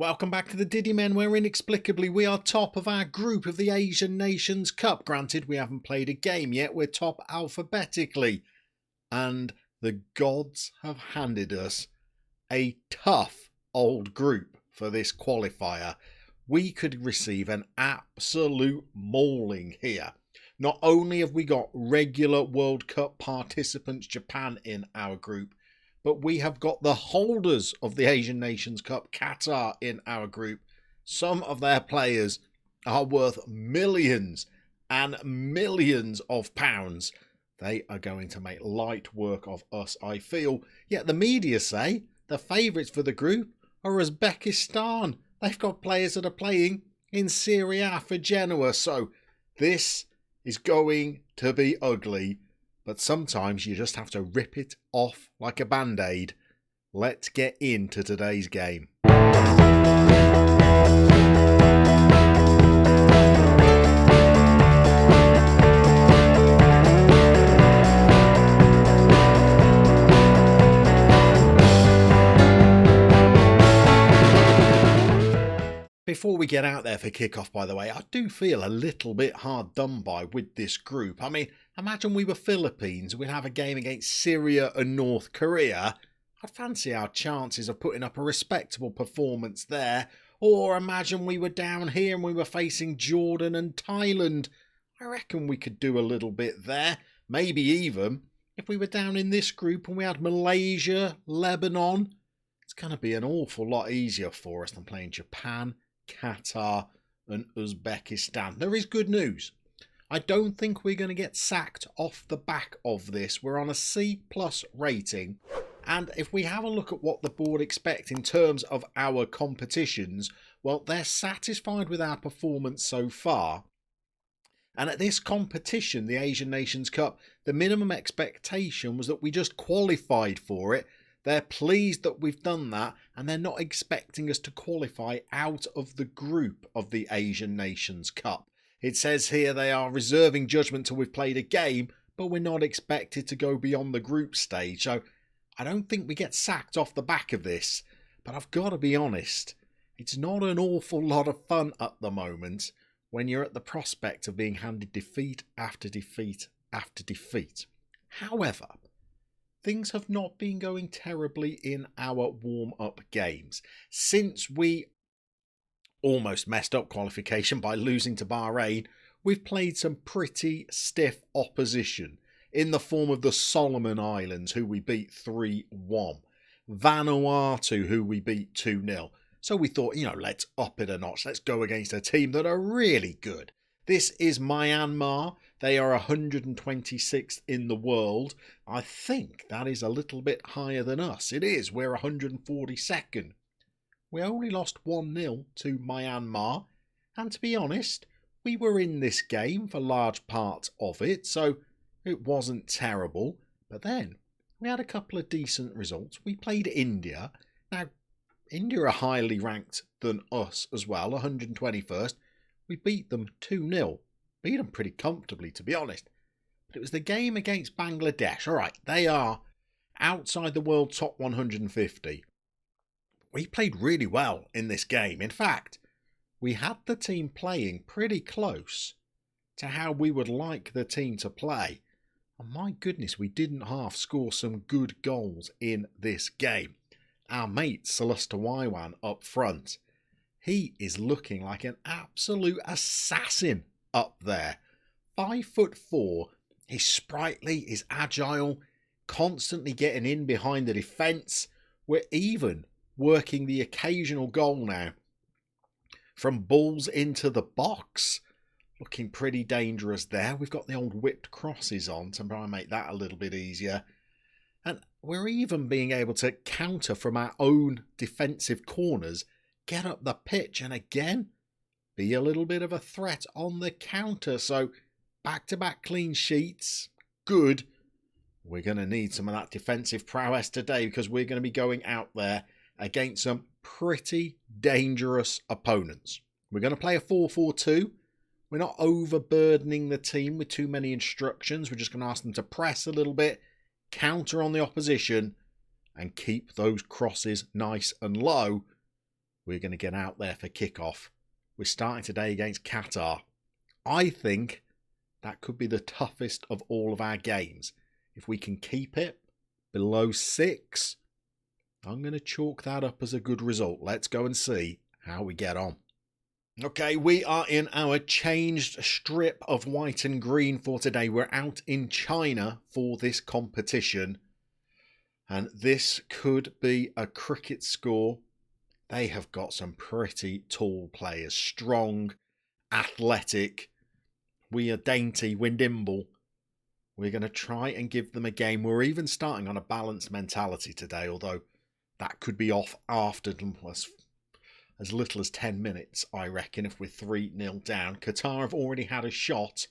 Welcome back to the Diddy Men, where inexplicably we are top of our group of the Asian Nations Cup. Granted, we haven't played a game yet, we're top alphabetically. And the gods have handed us a tough old group for this qualifier. We could receive an absolute mauling here. Not only have we got regular World Cup participants Japan in our group, but we have got the holders of the Asian Nations Cup, Qatar, in our group. Some of their players are worth millions and millions of pounds. They are going to make light work of us, I feel. Yet the media say the favourites for the group are Uzbekistan. They've got players that are playing in Serie A for Genoa. So this is going to be ugly. But sometimes you just have to rip it off like a band-aid. Let's get into today's game. Before we get out there for kickoff, by the way, I do feel a little bit hard done by with this group. I mean, imagine we were Philippines, we'd have a game against Syria and North Korea. I'd fancy our chances of putting up a respectable performance there. Or imagine we were down here and we were facing Jordan and Thailand. I reckon we could do a little bit there. Maybe even if we were down in this group and we had Malaysia, Lebanon. It's going to be an awful lot easier for us than playing Japan, Qatar and Uzbekistan. There is good news. I don't think we're going to get sacked off the back of this. We're on a C+ rating. And if we have a look at what the board expect in terms of our competitions, well, they're satisfied with our performance so far. And at this competition, the Asian Nations Cup, the minimum expectation was that we just qualified for it. They're pleased that we've done that, and they're not expecting us to qualify out of the group of the Asian Nations Cup. It says here they are reserving judgment till we've played a game, but we're not expected to go beyond the group stage. So I don't think we get sacked off the back of this. But I've got to be honest, it's not an awful lot of fun at the moment when you're at the prospect of being handed defeat after defeat after defeat. However, things have not been going terribly in our warm-up games. Since we almost messed up qualification by losing to Bahrain, we've played some pretty stiff opposition in the form of the Solomon Islands, who we beat 3-1. Vanuatu, who we beat 2-0. So we thought, let's up it a notch. Let's go against a team that are really good. This is Myanmar. They are 126th in the world. I think that is a little bit higher than us. It is. We're 142nd. We only lost 1-0 to Myanmar. And to be honest, we were in this game for large parts of it, so it wasn't terrible. But then we had a couple of decent results. We played India. Now, India are highly ranked than us as well, 121st. We beat them 2-0. Beat them pretty comfortably, to be honest. But it was the game against Bangladesh. All right, they are outside the world top 150. We played really well in this game. In fact, we had the team playing pretty close to how we would like the team to play. And my goodness, we didn't half score some good goals in this game. Our mate, Celeste Waiwan, up front, he is looking like an absolute assassin up there. 5'4", he's sprightly, he's agile, constantly getting in behind the defence. We're even working the occasional goal now from balls into the box. Looking pretty dangerous there. We've got the old whipped crosses on to try and make that a little bit easier. And we're even being able to counter from our own defensive corners, get up the pitch and again be a little bit of a threat on the counter. So back-to-back clean sheets, good. We're going to need some of that defensive prowess today because we're going to be going out there against some pretty dangerous opponents. We're going to play a 4-4-2. We're not overburdening the team with too many instructions. We're just going to ask them to press a little bit, counter on the opposition, and keep those crosses nice and low. we're going to get out there for kickoff. We're starting today against Qatar. I think that could be the toughest of all of our games. If we can keep it below 6, I'm going to chalk that up as a good result. Let's go and see how we get on. Okay, we are in our changed strip of white and green for today. We're out in China for this competition. And this could be a cricket score. They have got some pretty tall players. Strong, athletic. We are dainty, we're nimble. We're going to try and give them a game. We're even starting on a balanced mentality today, although that could be off after as little as 10 minutes, I reckon, if we're 3-0 down. Qatar have already had a shot.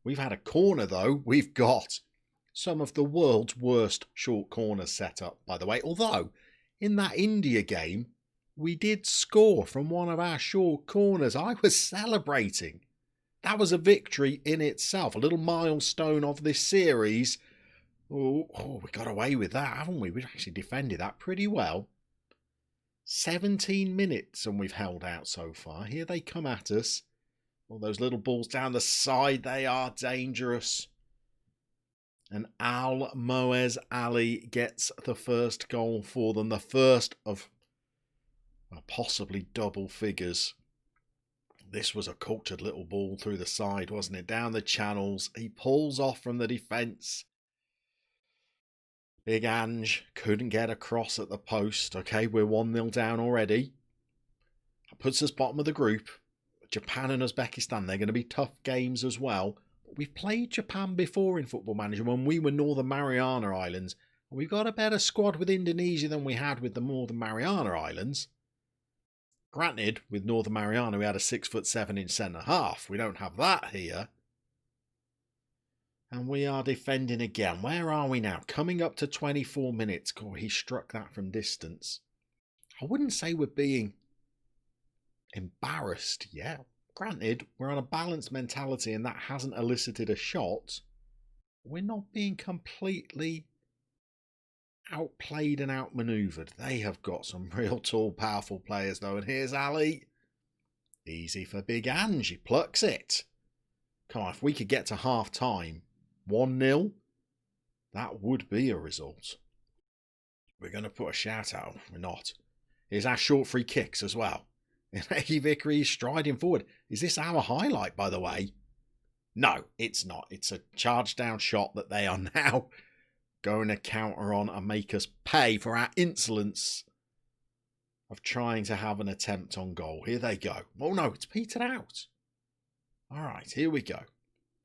We've had a corner, though. We've got some of the world's worst short corners set up, by the way. Although, in that India game, we did score from one of our short corners. I was celebrating. That was a victory in itself, a little milestone of this series. Oh, we got away with that, haven't we? We've actually defended that pretty well. 17 minutes and we've held out so far. Here they come at us. All those little balls down the side, they are dangerous. And Al Moez Ali gets the first goal for them. The first of possibly double figures. This was a cultured little ball through the side, wasn't it? Down the channels. He pulls off from the defence. Big Ange couldn't get across at the post. Okay, we're 1-0 down already. That puts us bottom of the group. Japan and Uzbekistan, they're going to be tough games as well. But we've played Japan before in Football Manager when we were Northern Mariana Islands. We've got a better squad with Indonesia than we had with the Northern Mariana Islands. Granted, with Northern Mariana, we had a 6'7" centre-half. We don't have that here. And we are defending again. Where are we now? Coming up to 24 minutes. God, he struck that from distance. I wouldn't say we're being embarrassed yet. Granted, we're on a balanced mentality and that hasn't elicited a shot. We're not being completely outplayed and outmaneuvered. They have got some real tall, powerful players though. And here's Ali. Easy for Big Ange. He plucks it. Come on, if we could get to half time, 1-0, that would be a result. We're going to put a shout out. We're not. Here's our short free kicks as well. Eddie Vickery striding forward. Is this our highlight, by the way? No, it's not. It's a charge down shot that they are now going to counter on and make us pay for our insolence of trying to have an attempt on goal. Here they go. Oh no, it's petered out. All right, here we go.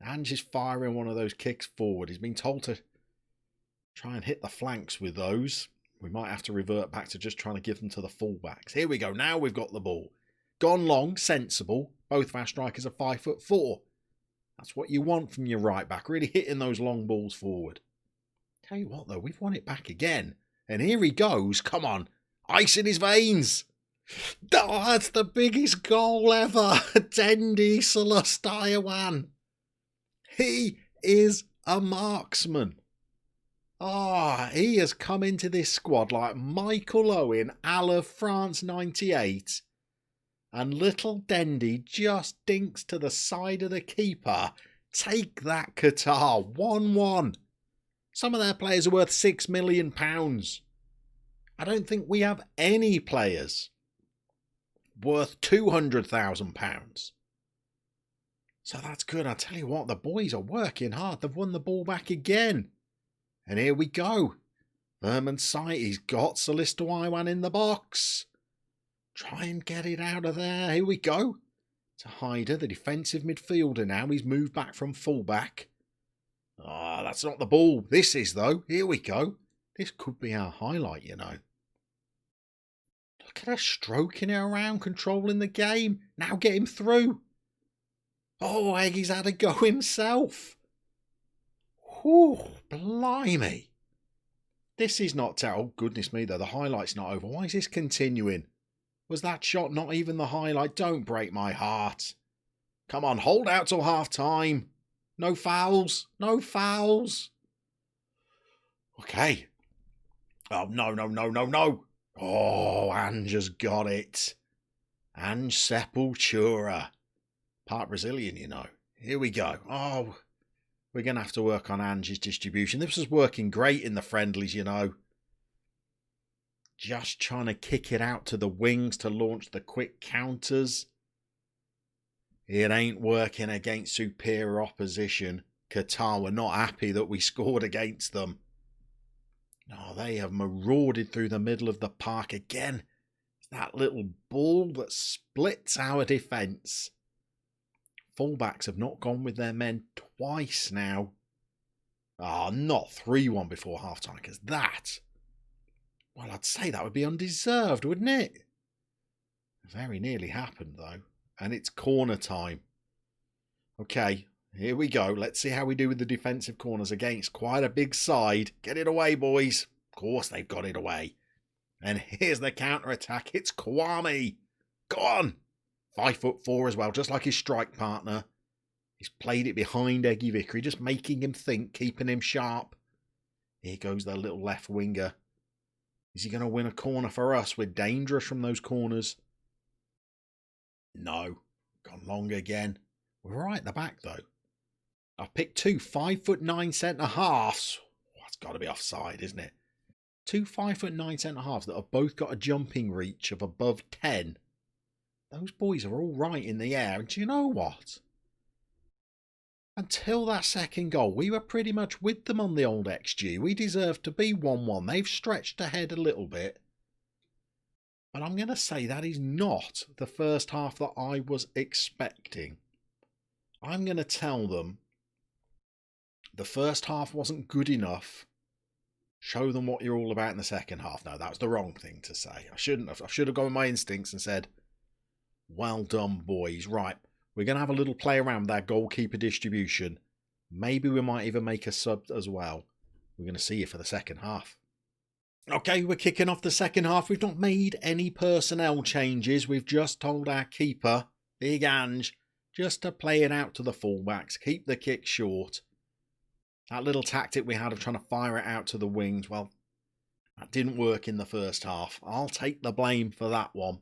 Ange is firing one of those kicks forward. He's been told to try and hit the flanks with those. We might have to revert back to just trying to give them to the fullbacks. Here we go. Now we've got the ball. Gone long, sensible. Both of our strikers are 5'4". That's what you want from your right back. Really hitting those long balls forward. Tell you what, though, we've won it back again. And here he goes. Come on. Ice in his veins. Oh, that's the biggest goal ever. Dendi Sulastayawan. He is a marksman. He has come into this squad like Michael Owen, Al of France 98. And little Dendi just dinks to the side of the keeper. Take that, Qatar. 1-1. Some of their players are worth £6 million. I don't think we have any players worth £200,000. So that's good. I tell you what, the boys are working hard. They've won the ball back again. And here we go. Verman Sight, he's got Salisto in the box. Try and get it out of there. Here we go. To Hyder, the defensive midfielder now. He's moved back from fullback. That's not the ball. This is, though. Here we go. This could be our highlight, you know. Look at us stroking it around, controlling the game. Now get him through. Oh, Eggy's had a go himself. Whew, blimey. This is not... Oh, goodness me, though. The highlight's not over. Why is this continuing? Was that shot not even the highlight? Don't break my heart. Come on, hold out till half time. No fouls. No fouls. Okay. Oh, no. Oh, Ange has got it. Ange Sepultura. Part Brazilian, you know. Here we go. Oh, we're going to have to work on Ange's distribution. This was working great in the friendlies, you know. Just trying to kick it out to the wings to launch the quick counters. It ain't working against superior opposition. Qatar were not happy that we scored against them. No, they have marauded through the middle of the park again. It's that little ball that splits our defence. Fullbacks have not gone with their men twice now. Ah, not 3-1 before half-time, because that... Well, I'd say that would be undeserved, wouldn't it? Very nearly happened, though. And it's corner time. Okay, here we go. Let's see how we do with the defensive corners against quite a big side. Get it away, boys. Of course they've got it away. And here's the counter-attack. It's Kwame. Go on. 5'4" as well, just like his strike partner. He's played it behind Eggy Vickery, just making him think, keeping him sharp. Here goes the little left winger. Is he going to win a corner for us? We're dangerous from those corners. No. Gone long again. We're right at the back, though. I've picked two 5'9" centre-halves. Oh, that's got to be offside, isn't it? Two 5'9" centre-halves that have both got a jumping reach of above 10. Those boys are all right in the air. And do you know what? Until that second goal, we were pretty much with them on the old XG. We deserved to be 1-1. They've stretched ahead a little bit. But I'm going to say that is not the first half that I was expecting. I'm going to tell them the first half wasn't good enough. Show them what you're all about in the second half. No, that was the wrong thing to say. I shouldn't have. I should have gone with my instincts and said, well done, boys. Right. We're going to have a little play around with our goalkeeper distribution. Maybe we might even make a sub as well. We're going to see you for the second half. Okay, we're kicking off the second half. We've not made any personnel changes. We've just told our keeper, Big Ange, just to play it out to the fullbacks. Keep the kick short. That little tactic we had of trying to fire it out to the wings, well, that didn't work in the first half. I'll take the blame for that one.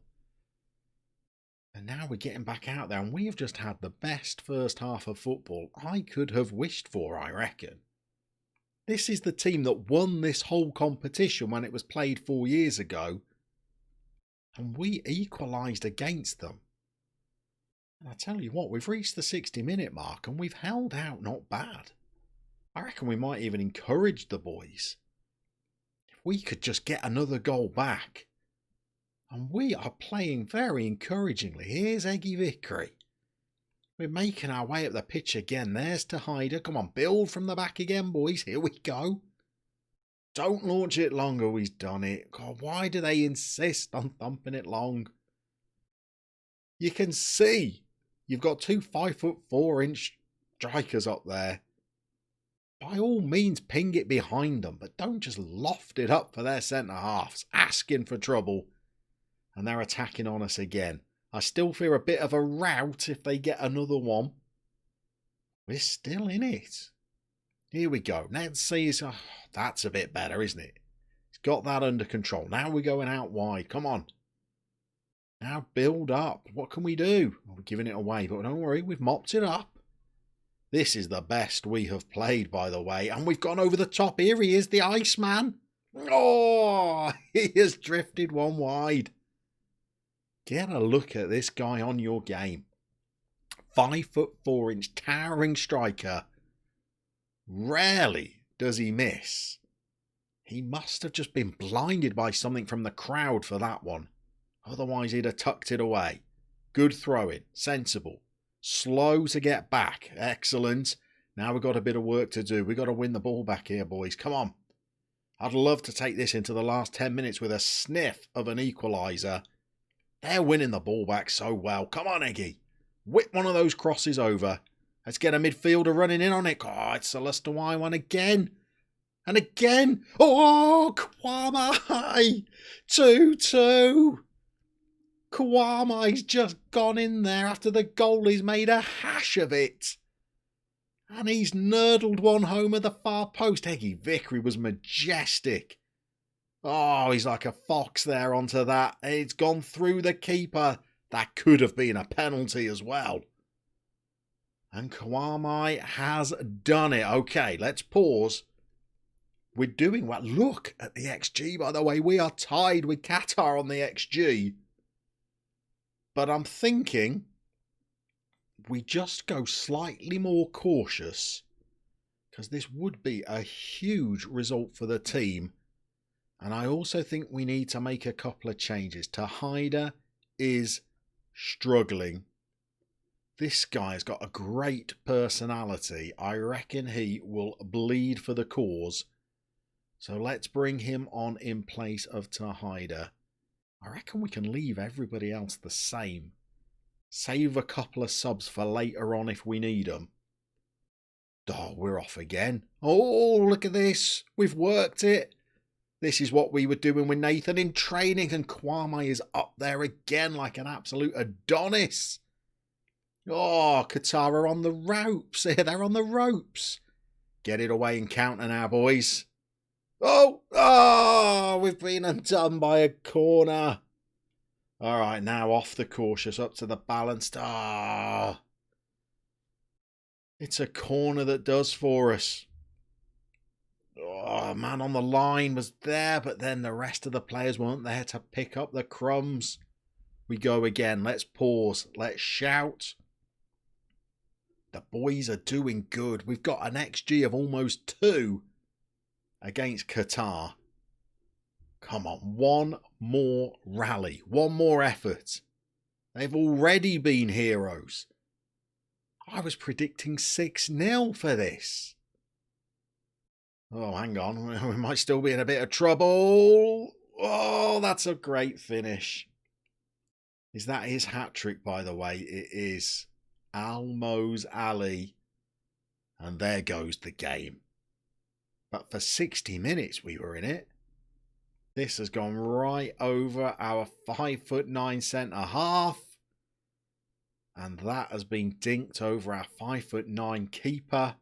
And now we're getting back out there, and we have just had the best first half of football I could have wished for, I reckon. This is the team that won this whole competition when it was played 4 years ago, and we equalised against them. And I tell you what, we've reached the 60-minute mark, and we've held out not bad. I reckon we might even encourage the boys. If we could just get another goal back. And we are playing very encouragingly. Here's Eggy Vickery. We're making our way up the pitch again. There's to Hyder. Come on, build from the back again, boys. Here we go. Don't launch it longer. He's done it. God, why do they insist on thumping it long? You can see you've got two 5'4" strikers up there. By all means, ping it behind them, but don't just loft it up for their centre-halves, asking for trouble. And they're attacking on us again. I still fear a bit of a rout if they get another one. We're still in it. Here we go. Let's see. Oh, that's a bit better, isn't it? He's got that under control. Now we're going out wide. Come on. Now build up. What can we do? We're giving it away, but don't worry. We've mopped it up. This is the best we have played, by the way. And we've gone over the top. Here he is, the Iceman. Oh, he has drifted one wide. Get a look at this guy on your game. 5'4" towering striker. Rarely does he miss. He must have just been blinded by something from the crowd for that one. Otherwise he'd have tucked it away. Good throwing. Sensible. Slow to get back. Excellent. Now we've got a bit of work to do. We've got to win the ball back here, boys. Come on. I'd love to take this into the last 10 minutes with a sniff of an equaliser. They're winning the ball back so well. Come on, Eggy. Whip one of those crosses over. Let's get a midfielder running in on it. Oh, it's a Leicester one again. And again. Oh, Kwame. 2-2. Kwame's just gone in there after the goalie's made a hash of it. And he's nurdled one home at the far post. Eggy Vickery was majestic. Oh, he's like a fox there onto that. It's gone through the keeper. That could have been a penalty as well. And Kwame has done it. Okay, let's pause. We're doing well. Look at the XG, by the way. We are tied with Qatar on the XG. But I'm thinking we just go slightly more cautious, because this would be a huge result for the team. And I also think we need to make a couple of changes. Tejada is struggling. This guy's got a great personality. I reckon he will bleed for the cause. So let's bring him on in place of Tejada. I reckon we can leave everybody else the same. Save a couple of subs for later on if we need them. Oh, we're off again. Oh, look at this. We've worked it. This is what we were doing with Nathan in training, and Kwame is up there again like an absolute Adonis. Oh, Qatar are on the ropes. They're on the ropes. Get it away and counter now, boys. Oh, we've been undone by a corner. All right, now off the cautious, up to the balanced. It's a corner that does for us. Oh, man on the line was there, but then the rest of the players weren't there to pick up the crumbs. We go again. Let's pause. Let's shout. The boys are doing good. We've got an XG of almost 2 against Qatar. Come on, one more rally. One more effort. They've already been heroes. I was predicting 6-0 for this. Oh, hang on. We might still be in a bit of trouble. Oh, that's a great finish. Is that his hat-trick, by the way? It is. Almo's Ali. And there goes the game. But for 60 minutes we were in it. This has gone right over our 5'9" centre-half. And that has been dinked over our 5'9" keeper.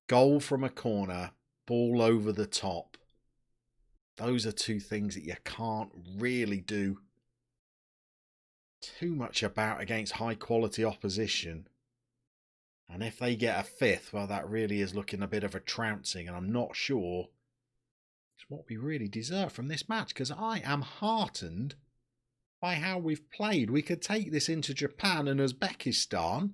Goal from a corner. Ball over the top. Those are two things that you can't really do too much about against high quality opposition. And if they get a 5th, well, that really is looking a bit of a trouncing, and I'm not sure it's what we really deserve from this match, because I am heartened by how we've played. We could take this into Japan and Uzbekistan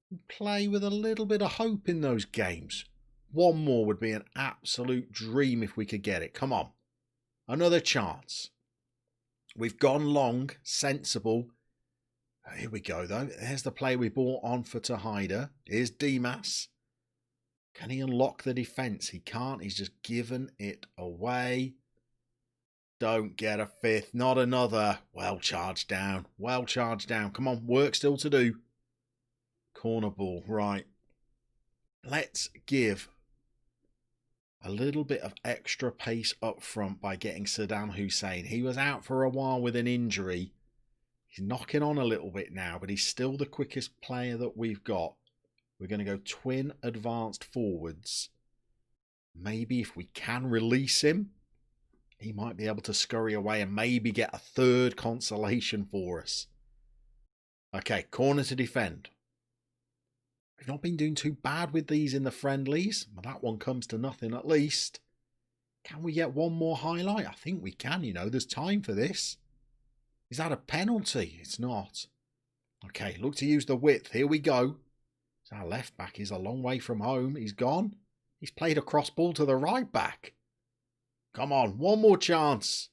and play with a little bit of hope in those games. One more would be an absolute dream if we could get it. Come on. Another chance. We've gone long, sensible. Here we go, though. There's the play we brought on for Tejada. Here's Dimas. Can he unlock the defence? He can't. He's just given it away. Don't get a 5th. Not another. Well charged down. Well charged down. Come on. Work still to do. Corner ball. Right. Let's give a little bit of extra pace up front by getting Saddam Hussein. He was out for a while with an injury. He's knocking on a little bit now, but he's still the quickest player that we've got. We're going to go twin advanced forwards. Maybe if we can release him, he might be able to scurry away and maybe get a 3rd consolation for us. Okay, corner to defend. We've not been doing too bad with these in the friendlies. But that one comes to nothing at least. Can we get one more highlight? I think we can, you know. There's time for this. Is that a penalty? It's not. Okay, look to use the width. Here we go. So our left back is a long way from home. He's gone. He's played a cross ball to the right back. Come on, one more chance.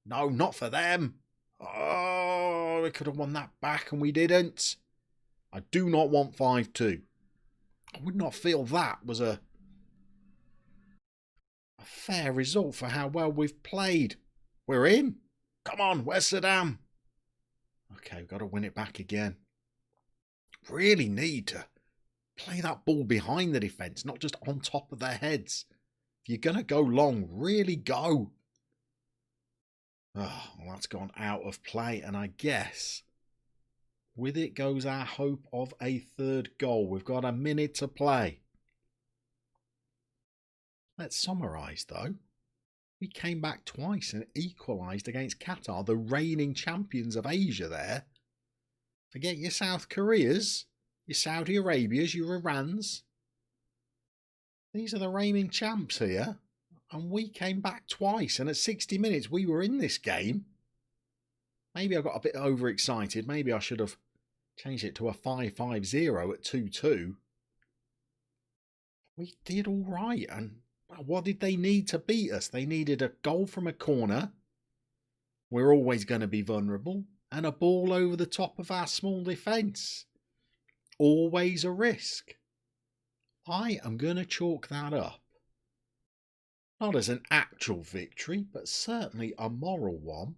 No, not for them. Oh, we could have won that back and we didn't. I do not want 5-2. I would not feel that was a fair result for how well we've played. We're in. Come on, where's Saddam? Okay, we've got to win it back again. Really need to play that ball behind the defence, not just on top of their heads. If you're going to go long, really go. Oh, well, that's gone out of play, and I guess with it goes our hope of a 3rd goal. We've got a minute to play. Let's summarise though. We came back twice and equalised against Qatar, the reigning champions of Asia there. Forget your South Koreas, your Saudi Arabias, your Irans. These are the reigning champs here. And we came back twice. And at 60 minutes, we were in this game. Maybe I got a bit overexcited. Maybe I should have changed it to a 5-5-0 at 2-2. We did all right. And what did they need to beat us? They needed a goal from a corner. We're always going to be vulnerable. And a ball over the top of our small defence. Always a risk. I am going to chalk that up. Not as an actual victory, but certainly a moral one.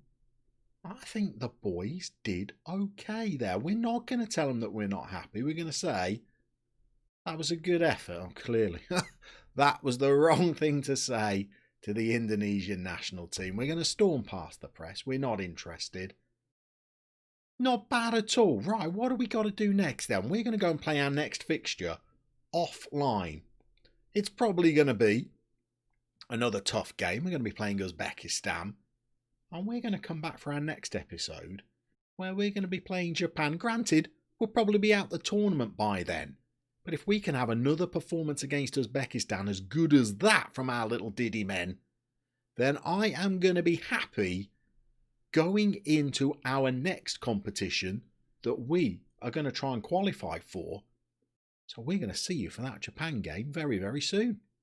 I think the boys did okay there. We're not going to tell them that we're not happy. We're going to say, that was a good effort. Oh, clearly, that was the wrong thing to say to the Indonesian national team. We're going to storm past the press. We're not interested. Not bad at all. Right, what do we got to do next then? We're going to go and play our next fixture offline. It's probably going to be another tough game. We're going to be playing Uzbekistan. And we're going to come back for our next episode where we're going to be playing Japan. Granted, we'll probably be out the tournament by then. But if we can have another performance against Uzbekistan as good as that from our little Diddy Men, then I am going to be happy going into our next competition that we are going to try and qualify for. So we're going to see you for that Japan game very, very soon.